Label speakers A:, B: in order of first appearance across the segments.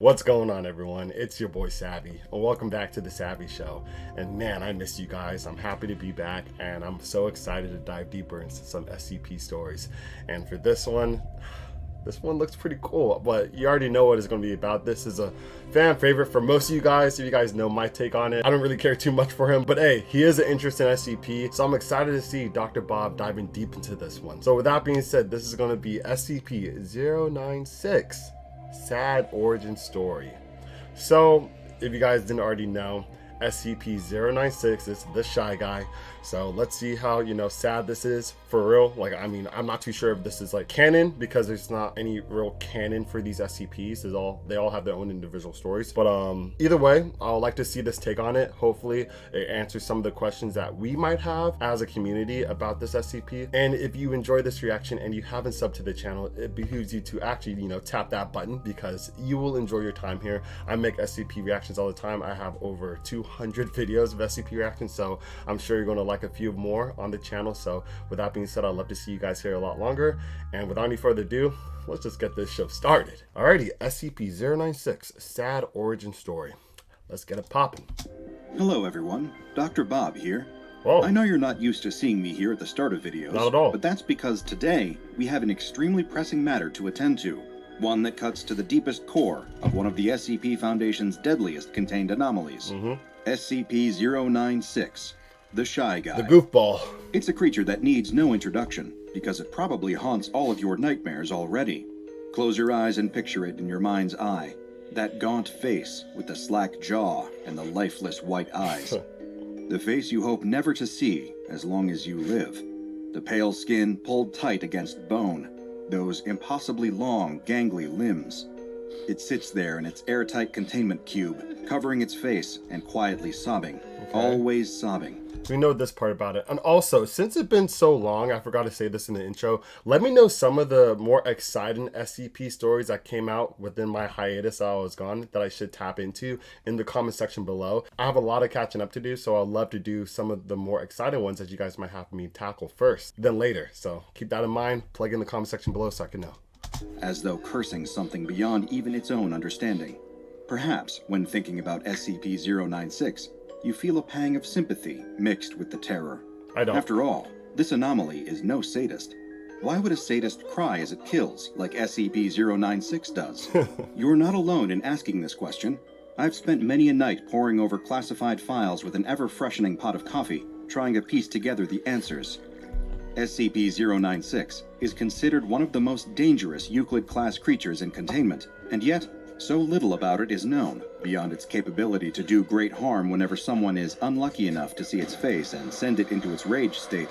A: What's going on, everyone? It's your boy Savvy, and welcome back to the Savvy Show. And man, I miss you guys. I'm happy to be back, and I'm so excited to dive deeper into some SCP stories. And for this one looks pretty cool, but you already know what it's going to be about. This is a fan favorite for most of you guys. If you guys know my take on it, I don't really care too much for him, but hey, he is an interesting SCP, so I'm excited to see Dr. Bob diving deep into this one. So with that being said, this is going to be SCP-096. Sad origin story. So if you guys didn't already know, SCP-096 is the Shy Guy. So let's see how, sad this is for real. Like, I mean, I'm not too sure if this is like canon, because there's not any real canon for these SCPs. They all have their own individual stories. But either way, I would like to see this take on it. Hopefully it answers some of the questions that we might have as a community about this SCP. And if you enjoy this reaction and you haven't subbed to the channel, it behooves you to actually, tap that button, because you will enjoy your time here. I make SCP reactions all the time. I have over 200 videos of SCP reactions, so I'm sure you're going to like a few more on the channel. So with that being said, I'd love to see you guys here a lot longer, and without any further ado, let's just get this show started. Alrighty, SCP-096 Sad Origin Story. Let's get it popping.
B: Hello everyone, Dr. Bob here.
A: Whoa.
B: I know you're not used to seeing me here at the start of videos,
A: not at all,
B: but that's because today we have an extremely pressing matter to attend to. One that cuts to the deepest core of one of the SCP Foundation's deadliest contained anomalies. SCP-096, the Shy Guy.
A: The goofball.
B: It's a creature that needs no introduction, because it probably haunts all of your nightmares already. Close your eyes and picture it in your mind's eye. That gaunt face with the slack jaw and the lifeless white eyes. The face you hope never to see as long as you live. The pale skin pulled tight against bone. Those impossibly long, gangly limbs. It sits there in its airtight containment cube, covering its face and quietly sobbing. Always sobbing.
A: We know this part about it. And also, since it's been so long, I forgot to say this in the intro, let me know some of the more exciting SCP stories that came out within my hiatus while I was gone that I should tap into in the comment section below. I have a lot of catching up to do, so I'd love to do some of the more exciting ones that you guys might have me tackle first, then later. So keep that in mind, plug in the comment section below so I can know.
B: As though cursing something beyond even its own understanding. Perhaps, when thinking about SCP-096, you feel a pang of sympathy mixed with the terror.
A: I don't.
B: After all, this anomaly is no sadist. Why would a sadist cry as it kills, like SCP-096 does? You're not alone in asking this question. I've spent many a night poring over classified files with an ever-freshening pot of coffee, trying to piece together the answers. SCP-096 is considered one of the most dangerous Euclid-class creatures in containment, and yet, so little about it is known, beyond its capability to do great harm whenever someone is unlucky enough to see its face and send it into its rage state.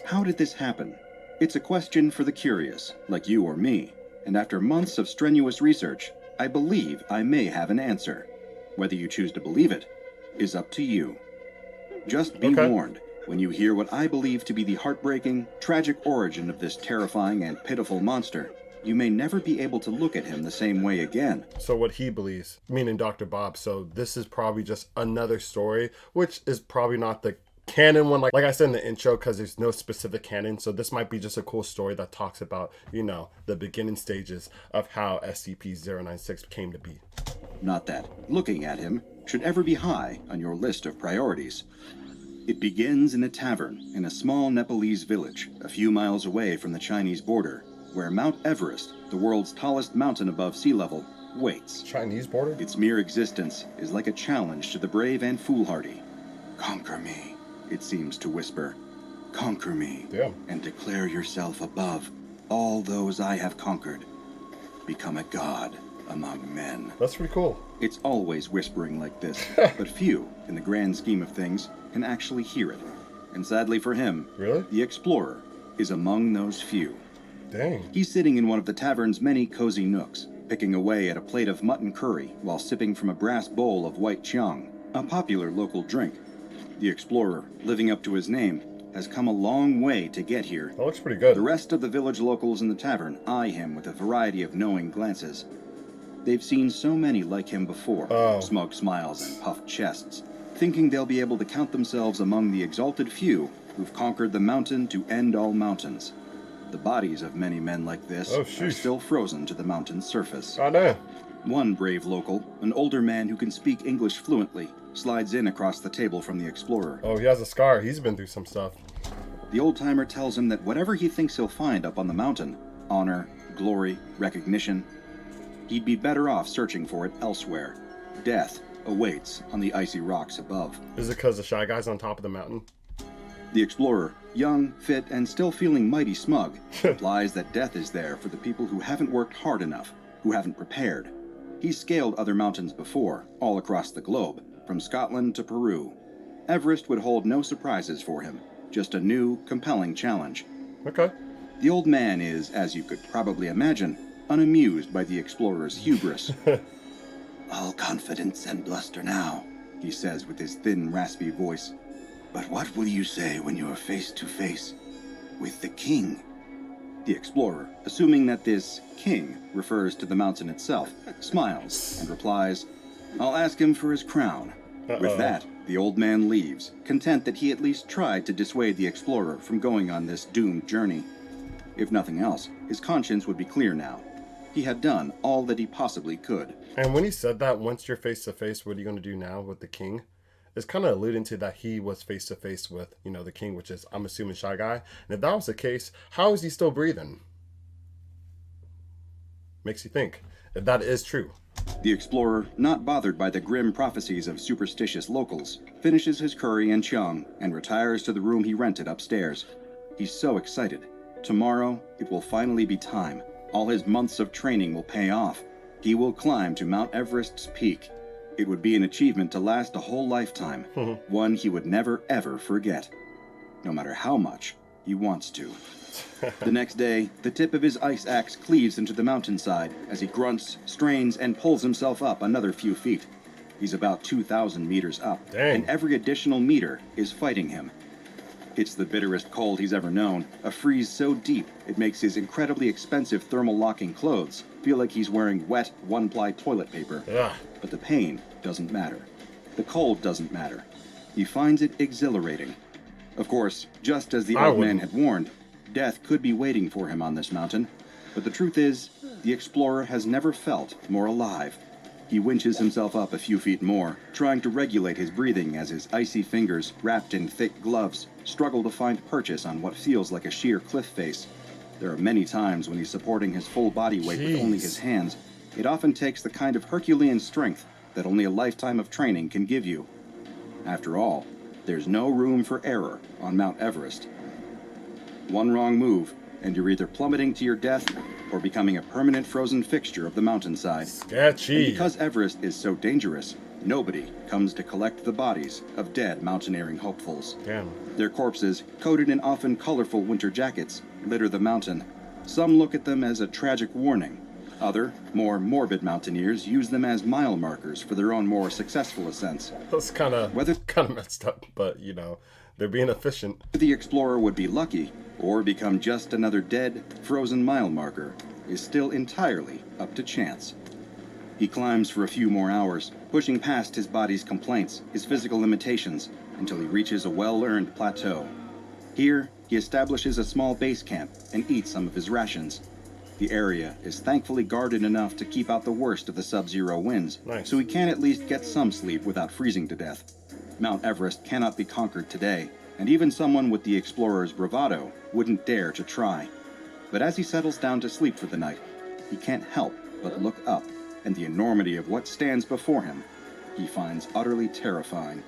B: How did this happen? It's a question for the curious, like you or me, and after months of strenuous research, I believe I may have an answer. Whether you choose to believe it is up to you. Just be warned, when you hear what I believe to be the heartbreaking, tragic origin of this terrifying and pitiful monster, you may never be able to look at him the same way again.
A: So what he believes, meaning Dr. Bob, so this is probably just another story, which is probably not the canon one, like I said in the intro, because there's no specific canon. So this might be just a cool story that talks about, the beginning stages of how SCP-096 came to be.
B: Not that looking at him should ever be high on your list of priorities. It begins in a tavern in a small Nepalese village a few miles away from the Chinese border, where Mount Everest, the world's tallest mountain above sea level, waits.
A: Chinese border?
B: Its mere existence is like a challenge to the brave and foolhardy. Conquer me, it seems to whisper. Conquer me, and declare yourself above all those I have conquered. Become a god among men.
A: That's pretty cool.
B: It's always whispering like this, but few, in the grand scheme of things, can actually hear it. And sadly for him, the explorer is among those few.
A: Dang.
B: He's sitting in one of the tavern's many cozy nooks, picking away at a plate of mutton curry while sipping from a brass bowl of white chiang, a popular local drink. The explorer, living up to his name, has come a long way to get here.
A: That looks pretty good.
B: The rest of the village locals in the tavern eye him with a variety of knowing glances. They've seen so many like him before, smug smiles and puffed chests, thinking they'll be able to count themselves among the exalted few who've conquered the mountain to end all mountains. The bodies of many men like this are still frozen to the mountain's surface.
A: Oh, no.
B: One brave local, an older man who can speak English fluently, slides in across the table from the explorer.
A: Oh, he has a scar. He's been through some stuff.
B: The old-timer tells him that whatever he thinks he'll find up on the mountain, honor, glory, recognition, he'd be better off searching for it elsewhere. Death awaits on the icy rocks above.
A: Is it because the Shy Guy's on top of the mountain?
B: The explorer, young, fit, and still feeling mighty smug, implies that death is there for the people who haven't worked hard enough, who haven't prepared. He's scaled other mountains before, all across the globe, from Scotland to Peru. Everest would hold no surprises for him, just a new, compelling challenge.
A: Okay.
B: The old man is, as you could probably imagine, unamused by the explorer's hubris. "All confidence and bluster now," he says with his thin, raspy voice. "But what will you say when you are face to face with the king?" The explorer, assuming that this king refers to the mountain itself, smiles and replies, "I'll ask him for his crown." With that, the old man leaves, content that he at least tried to dissuade the explorer from going on this doomed journey. If nothing else, his conscience would be clear now. He had done all that he possibly could.
A: And when he said that, once you're face to face, what are you going to do now with the king? It's kind of alluding to that he was face to face with, the king, which is, I'm assuming, Shy Guy. And if that was the case, how is he still breathing? Makes you think, if that is true.
B: The explorer, not bothered by the grim prophecies of superstitious locals, finishes his curry and chung and retires to the room he rented upstairs. He's so excited. Tomorrow, it will finally be time. All his months of training will pay off. He will climb to Mount Everest's peak. It would be an achievement to last a whole lifetime, one he would never ever forget, no matter how much he wants to. The next day, the tip of his ice axe cleaves into the mountainside as he grunts, strains, and pulls himself up another few feet. He's about 2,000 meters up, and every additional meter is fighting him. It's the bitterest cold he's ever known, a freeze so deep it makes his incredibly expensive thermal locking clothes feel like he's wearing wet, one-ply toilet paper.
A: Ugh.
B: But the pain doesn't matter. The cold doesn't matter. He finds it exhilarating. Of course, just as the old man had warned, death could be waiting for him on this mountain. But the truth is, the explorer has never felt more alive. He winches himself up a few feet more, trying to regulate his breathing as his icy fingers, wrapped in thick gloves, struggle to find purchase on what feels like a sheer cliff face. There are many times when he's supporting his full body weight with only his hands. It often takes the kind of Herculean strength that only a lifetime of training can give you. After all, there's no room for error on Mount Everest. One wrong move, and you're either plummeting to your death or becoming a permanent frozen fixture of the mountainside.
A: Sketchy.
B: And because Everest is so dangerous, nobody comes to collect the bodies of dead mountaineering hopefuls.
A: Damn.
B: Their corpses, coated in often colorful winter jackets, litter the mountain. Some look at them as a tragic warning. Other, more morbid mountaineers use them as mile markers for their own more successful ascents.
A: That's kind of messed up, but they're being efficient.
B: The explorer would be lucky, or become just another dead, frozen mile marker, is still entirely up to chance. He climbs for a few more hours, pushing past his body's complaints, his physical limitations, until he reaches a well-earned plateau. Here, he establishes a small base camp and eats some of his rations. The area is thankfully guarded enough to keep out the worst of the sub-zero winds, so he can at least get some sleep without freezing to death. Mount Everest cannot be conquered today, and even someone with the explorer's bravado wouldn't dare to try. But as he settles down to sleep for the night, he can't help but look up, and the enormity of what stands before him he finds utterly terrifying.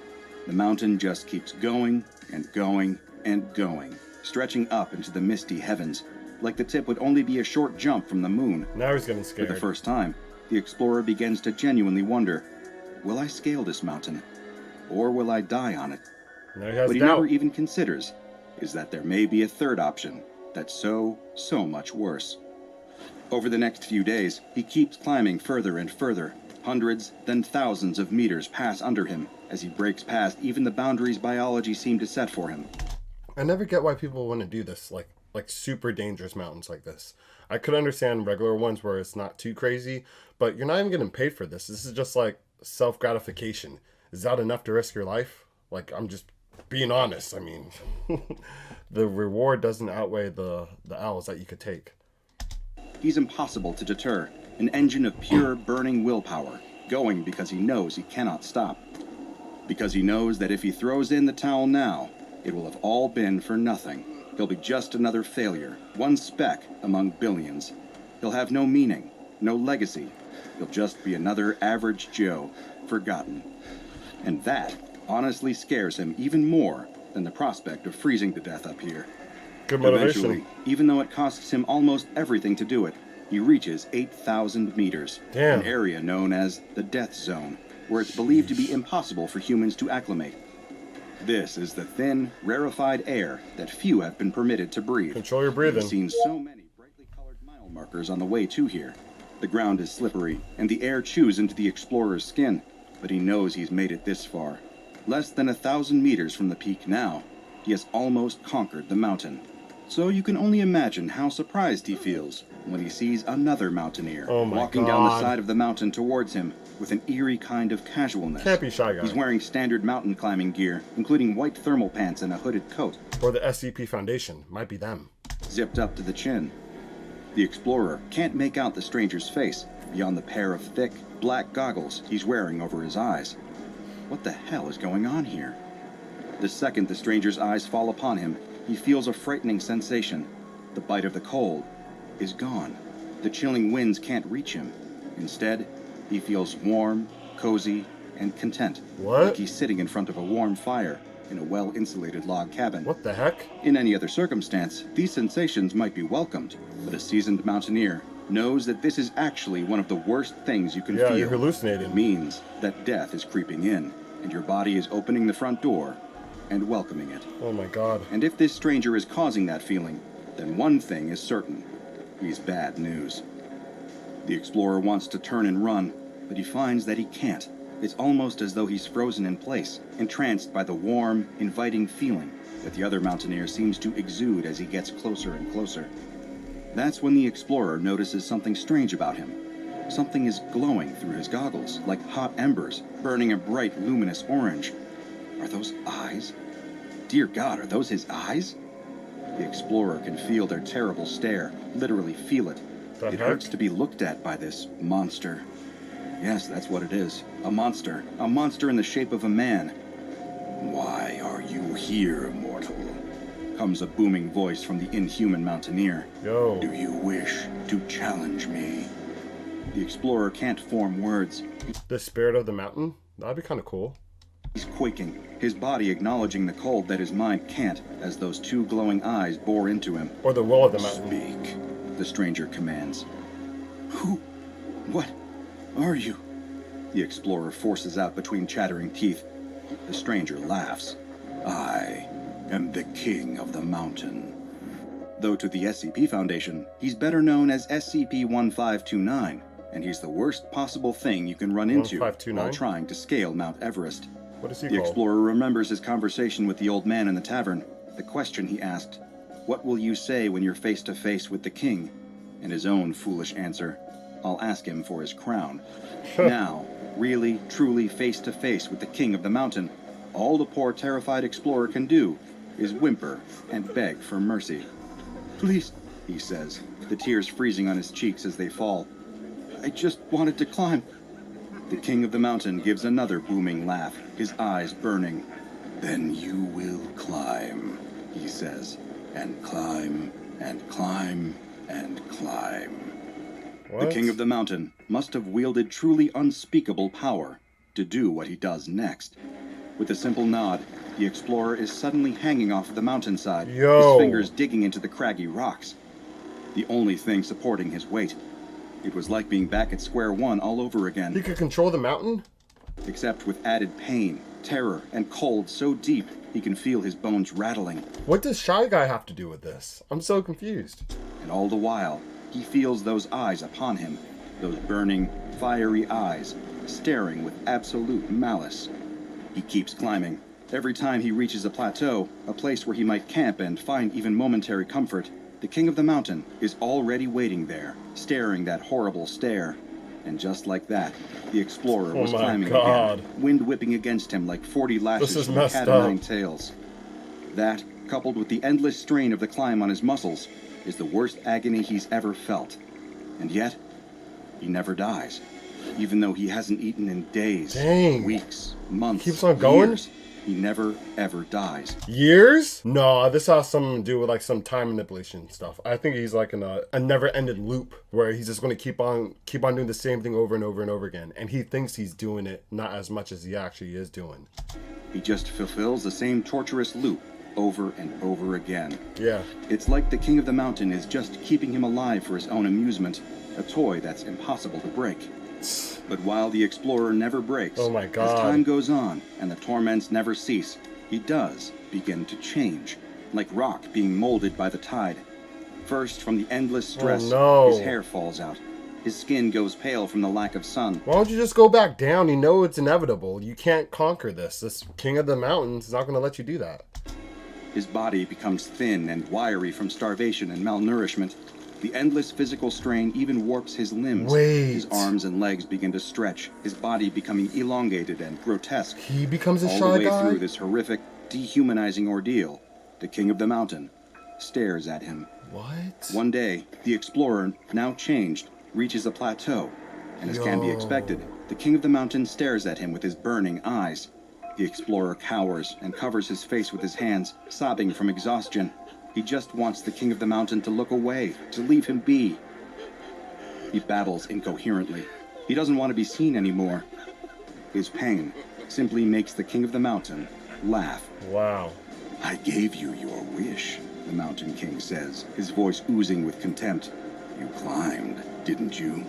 B: The mountain just keeps going and going and going, stretching up into the misty heavens, like the tip would only be a short jump from the moon.
A: Now he's getting scared.
B: For the first time, the explorer begins to genuinely wonder, will I scale this mountain? Or will I die on it?
A: Now he has
B: what he
A: doubt.
B: never even considers is that there may be a third option that's so much worse. Over the next few days, he keeps climbing further and further. Hundreds, then thousands of meters pass under him as he breaks past even the boundaries biology seemed to set for him.
A: I never get why people want to do this, like super dangerous mountains like this. I could understand regular ones where it's not too crazy, but you're not even getting paid for this. This is just like self-gratification. Is that enough to risk your life? Like, I'm just being honest. I mean, the reward doesn't outweigh the L's that you could take.
B: He's impossible to deter, an engine of pure burning willpower, going because he knows he cannot stop. Because he knows that if he throws in the towel now, it will have all been for nothing. He'll be just another failure, one speck among billions. He'll have no meaning, no legacy. He'll just be another average Joe, forgotten. And that honestly scares him even more than the prospect of freezing to death up here.
A: Good motivation.
B: Eventually, even though it costs him almost everything to do it, he reaches 8,000 meters,
A: Damn.
B: an area known as the Death Zone, where it's believed to be impossible for humans to acclimate. This is the thin, rarefied air that few have been permitted to breathe.
A: Control your breathing.
B: We've seen so many brightly colored mile markers on the way to here. The ground is slippery, and the air chews into the explorer's skin, but he knows he's made it this far. Less than 1,000 meters from the peak now, he has almost conquered the mountain. So you can only imagine how surprised he feels when he sees another mountaineer walking down the side of the mountain towards him with an eerie kind of casualness.
A: Can't be Shy Guy.
B: He's wearing standard mountain climbing gear, including white thermal pants and a hooded coat.
A: Or the SCP Foundation. Might be them.
B: Zipped up to the chin. The explorer can't make out the stranger's face beyond the pair of thick, black goggles he's wearing over his eyes. What the hell is going on here? The second the stranger's eyes fall upon him, he feels a frightening sensation. The bite of the cold is gone. The chilling winds can't reach him. Instead, he feels warm, cozy, and content.
A: What?
B: Like he's sitting in front of a warm fire in a well-insulated log cabin.
A: What the heck?
B: In any other circumstance, these sensations might be welcomed, but a seasoned mountaineer knows that this is actually one of the worst things you can feel.
A: You're hallucinating.
B: It means that death is creeping in, and your body is opening the front door and welcoming it.
A: Oh my god.
B: And if this stranger is causing that feeling, then one thing is certain. He's bad news. The explorer wants to turn and run, but he finds that he can't. It's almost as though he's frozen in place, entranced by the warm, inviting feeling that the other mountaineer seems to exude as he gets closer and closer. That's when the explorer notices something strange about him. Something is glowing through his goggles, like hot embers, burning a bright, luminous orange. Are those eyes? Dear God, are those his eyes? The explorer can feel their terrible stare, literally feel it. It hurts to be looked at by this monster. Yes, that's what it is. A monster. A monster in the shape of a man. Why are you here, mortal? Comes a booming voice from the inhuman mountaineer.
A: Yo.
B: Do you wish to challenge me? The explorer can't form words.
A: The spirit of the mountain? That'd be kind of cool.
B: He's quaking, his body acknowledging the cold that his mind can't, as those two glowing eyes bore into him.
A: Or the will of the mountain.
B: Speak, the stranger commands. Who? What are you? The explorer forces out between chattering teeth. The stranger laughs. I am the king of the mountain. Though to the SCP Foundation, he's better known as SCP-1529, and he's the worst possible thing you can run into while trying to scale Mount Everest.
A: What is he
B: The
A: called?
B: explorer remembers his conversation with the old man in the tavern, the question he asked, "What will you say when you're face to face with the king?" And his own foolish answer, "I'll ask him for his crown." Now, really, truly face to face with the king of the mountain, all the poor terrified explorer can do is whimper and beg for mercy. "Please," he says, the tears freezing on his cheeks as they fall. "I just wanted to climb." The king of the mountain gives another booming laugh, his eyes burning. "Then you will climb," he says, "and climb, and climb, and climb."
A: What?
B: The king of the mountain must have wielded truly unspeakable power to do what he does next. With a simple nod, the explorer is suddenly hanging off the mountainside,
A: Yo.
B: his fingers digging into the craggy rocks. The only thing supporting his weight. It was like being back at square one all over again.
A: He could control the mountain?
B: Except with added pain, terror, and cold so deep he can feel his bones rattling.
A: What does Shy Guy have to do with this? I'm so confused.
B: And all the while, he feels those eyes upon him, those burning, fiery eyes, staring with absolute malice. He keeps climbing. Every time he reaches a plateau, a place where he might camp and find even momentary comfort, the king of the mountain is already waiting there, staring that horrible stare. And just like that, the explorer was climbing again, wind whipping against him like 40 lashes from cat o' nine tails. That, coupled with the endless strain of the climb on his muscles, is the worst agony he's ever felt. And yet, he never dies. Even though he hasn't eaten in days,
A: Dang.
B: weeks, months,
A: Keeps on going?
B: years, he never, ever dies.
A: Years? No, this has something to do with like some time manipulation stuff. I think he's like in a never-ending loop where he's just going to keep on doing the same thing over and over and over again. And he thinks he's doing it not as much as he actually is doing.
B: He just fulfills the same torturous loop over and over again.
A: Yeah.
B: It's like the King of the Mountain is just keeping him alive for his own amusement, a toy that's impossible to break. But while the explorer never breaks,
A: Oh my God.
B: as time goes on and the torments never cease, he does begin to change, like rock being molded by the tide. First, from the endless stress,
A: no.
B: his hair falls out. His skin goes pale from the lack of sun.
A: Why don't you just go back down? You know it's inevitable. You can't conquer this. This King of the Mountains is not going to let you do that.
B: His body becomes thin and wiry from starvation and malnourishment. The endless physical strain even warps his limbs.
A: Wait.
B: His arms and legs begin to stretch, his body becoming elongated and grotesque.
A: He becomes a
B: All
A: shy
B: the way
A: guy?
B: through this horrific, dehumanizing ordeal, the King of the Mountain stares at him.
A: What?
B: One day, the explorer, now changed, reaches a plateau, and as can be
A: Yo.
B: expected, the King of the Mountain stares at him with his burning eyes. The explorer cowers and covers his face with his hands, sobbing from exhaustion. He just wants the King of the Mountain to look away, to leave him be. He babbles incoherently. He doesn't want to be seen anymore. His pain simply makes the King of the Mountain laugh.
A: Wow.
B: I gave you your wish, the Mountain King says, his voice oozing with contempt. You climbed, didn't you?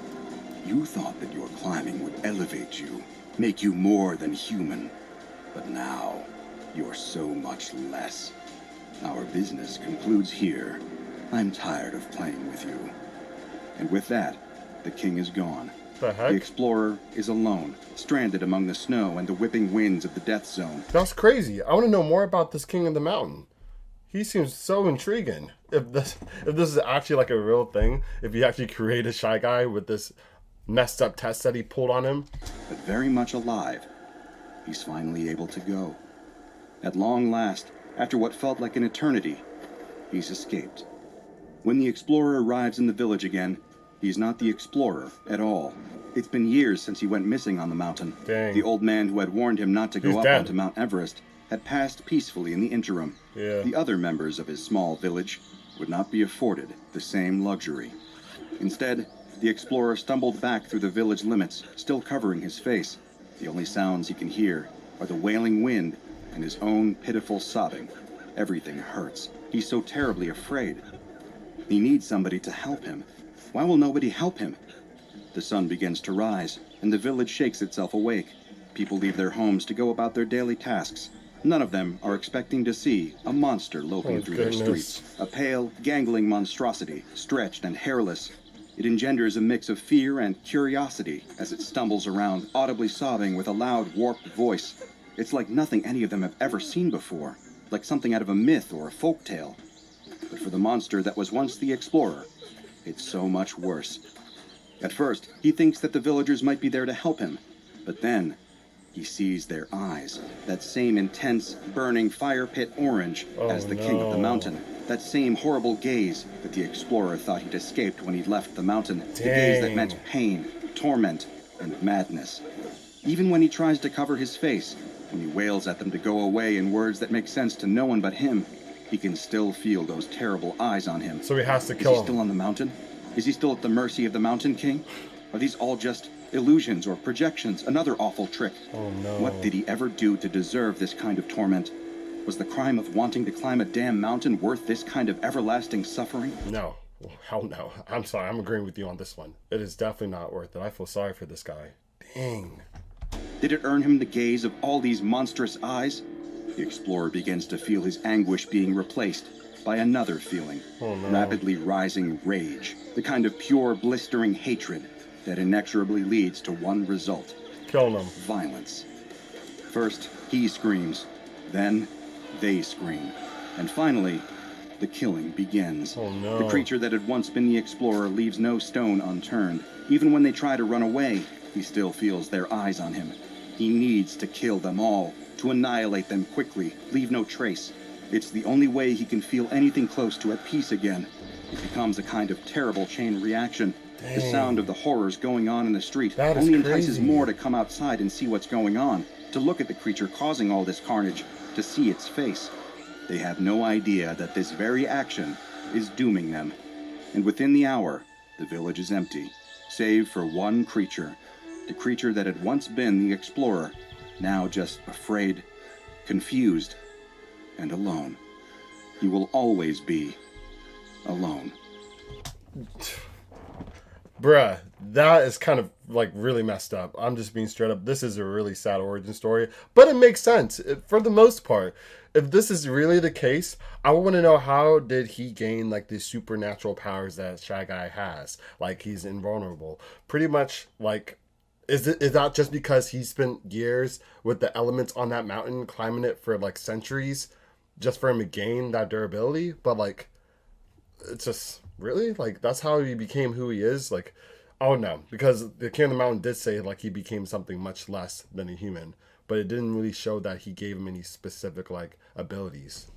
B: You thought that your climbing would elevate you, make you more than human. But now, you're so much less. Our business concludes here. I'm tired of playing with you. And with that, the king is gone.
A: The heck?
B: The explorer is alone, stranded among the snow and the whipping winds of the death zone.
A: That's crazy. I want to know more about this King of the Mountain. He seems so intriguing. If this is actually like a real thing, if he actually created a shy guy with this messed up test that he pulled on him.
B: But very much alive, he's finally able to go. At long last, after what felt like an eternity, he's escaped. When the explorer arrives in the village again, he's not the explorer at all. It's been years since he went missing on the mountain.
A: Dang.
B: The old man who had warned him not to go
A: He's
B: up
A: dead.
B: onto Mount Everest had passed peacefully in the interim.
A: Yeah.
B: The other members of his small village would not be afforded the same luxury. Instead, the explorer stumbled back through the village limits, still covering his face. The only sounds he can hear are the wailing wind and his own pitiful sobbing. Everything hurts. He's so terribly afraid. He needs somebody to help him. Why will nobody help him? The sun begins to rise, and the village shakes itself awake. People leave their homes to go about their daily tasks. None of them are expecting to see a monster loping
A: Oh,
B: through
A: goodness.
B: their streets. A pale, gangling monstrosity, stretched and hairless. It engenders a mix of fear and curiosity as it stumbles around, audibly sobbing with a loud, warped voice. It's like nothing any of them have ever seen before, like something out of a myth or a folk tale. But for the monster that was once the explorer, it's so much worse. At first, he thinks that the villagers might be there to help him, but then he sees their eyes, that same intense, burning fire pit orange as the King of the
A: no.
B: Mountain. That same horrible gaze that the explorer thought he'd escaped when he'd left the mountain. The gaze that
A: Dang.
B: meant pain, torment, and madness. Even when he tries to cover his face, when he wails at them to go away in words that make sense to no one but him, he can still feel those terrible eyes on him.
A: So he has to
B: Is
A: kill
B: he
A: him.
B: still on the mountain? Is he still at the mercy of the Mountain King? Are these all just illusions or projections, another awful trick?
A: Oh no.
B: What did he ever do to deserve this kind of torment? Was the crime of wanting to climb a damn mountain worth this kind of everlasting suffering?
A: No. Hell no. I'm sorry. I'm agreeing with you on this one. It is definitely not worth it. I feel sorry for this guy. Dang.
B: Did it earn him the gaze of all these monstrous eyes? The explorer begins to feel his anguish being replaced by another feeling.
A: Oh, no.
B: Rapidly rising rage. The kind of pure, blistering hatred that inexorably leads to one result.
A: Killing him.
B: Violence. First, he screams. Then, they scream. And finally, the killing begins.
A: Oh no.
B: The creature that had once been the explorer leaves no stone unturned. Even when they try to run away, he still feels their eyes on him. He needs to kill them all, to annihilate them quickly, leave no trace. It's the only way he can feel anything close to at peace again. It becomes a kind of terrible chain reaction. The sound of the horrors going on in the street
A: That is
B: only entices
A: crazy.
B: more to come outside and see what's going on, to look at the creature causing all this carnage, to see its face. They have no idea that this very action is dooming them. And within the hour, the village is empty, save for one creature. The creature that had once been the explorer, now just afraid, confused, and alone. He will always be alone.
A: Bruh, that is kind of like really messed up. I'm just being straight up. This is a really sad origin story, but it makes sense for the most part. If this is really the case, I want to know, how did he gain like these supernatural powers that Shy Guy has? Like, he's invulnerable. Pretty much, like, is that just because he spent years with the elements on that mountain, climbing it for like centuries, just for him to gain that durability? But like, it's just really like that's how he became who he is. Like, oh no, because the King of the Mountain did say like he became something much less than a human, but it didn't really show that he gave him any specific like abilities.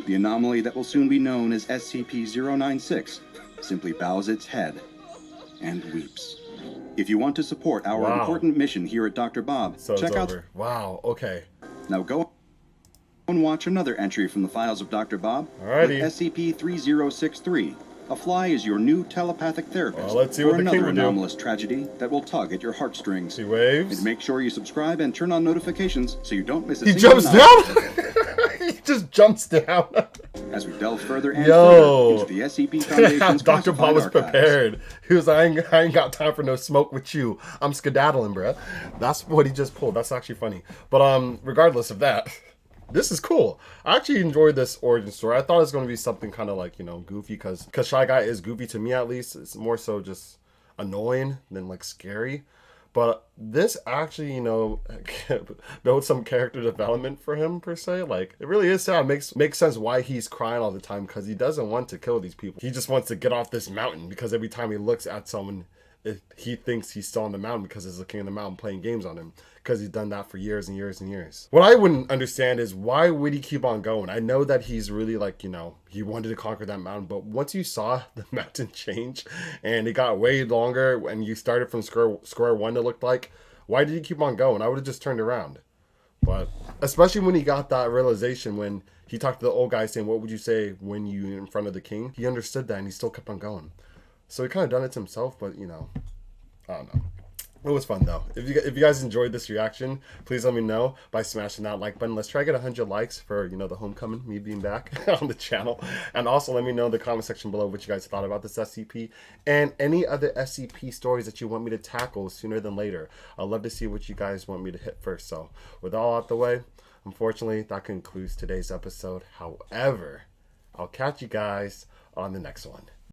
B: The anomaly that will soon be known as SCP-096 simply bows its head and weeps. If you want to support our
A: Wow.
B: important mission here at Dr. Bob,
A: So
B: check
A: it's
B: out...
A: over. Wow. Okay.
B: Now go and watch another entry from the files of Dr. Bob.
A: Alrighty.
B: With SCP-3063. A fly is your new telepathic therapist.
A: Well, let's see
B: for
A: what the king
B: another
A: will do.
B: anomalous tragedy that will tug at your heartstrings.
A: He waves.
B: And make sure you subscribe and turn on notifications so you don't miss a
A: He
B: single
A: jumps
B: announcement.
A: down. He just jumps down.
B: As we delve further and
A: Yo.
B: further into the SCP Foundation's
A: Dr. Bob
B: classified
A: was
B: archives.
A: prepared. He was like, I ain't got time for no smoke with you. I'm skedaddling, bruh. That's what he just pulled. That's actually funny. But regardless of that, this is cool. I actually enjoyed this origin story. I thought it was going to be something kind of like, you know, goofy, because Shy Guy is goofy to me, at least. It's more so just annoying than like scary. But this actually, you know, built some character development for him, per se. Like, it really is sad. Makes sense why he's crying all the time, because he doesn't want to kill these people. He just wants to get off this mountain, because every time he looks at someone, he thinks he's still on the mountain because it's the King of the Mountain playing games on him, because he's done that for years and years and years. What I wouldn't understand is, why would he keep on going? I know that he's really like, you know, he wanted to conquer that mountain, but once you saw the mountain change and it got way longer and you started from square one, it looked like, why did he keep on going? I would have just turned around. But especially when he got that realization, when he talked to the old guy saying, what would you say when you in front of the king? He understood that and he still kept on going. So he kind of done it to himself, but you know, I don't know. It was fun though. If you guys enjoyed this reaction, please let me know by smashing that like button. Let's try to get 100 likes for, you know, the homecoming, me being back on the channel. And also let me know in the comment section below what you guys thought about this SCP and any other SCP stories that you want me to tackle sooner than later. I'd love to see what you guys want me to hit first. So with all out the way, unfortunately, that concludes today's episode. However, I'll catch you guys on the next one.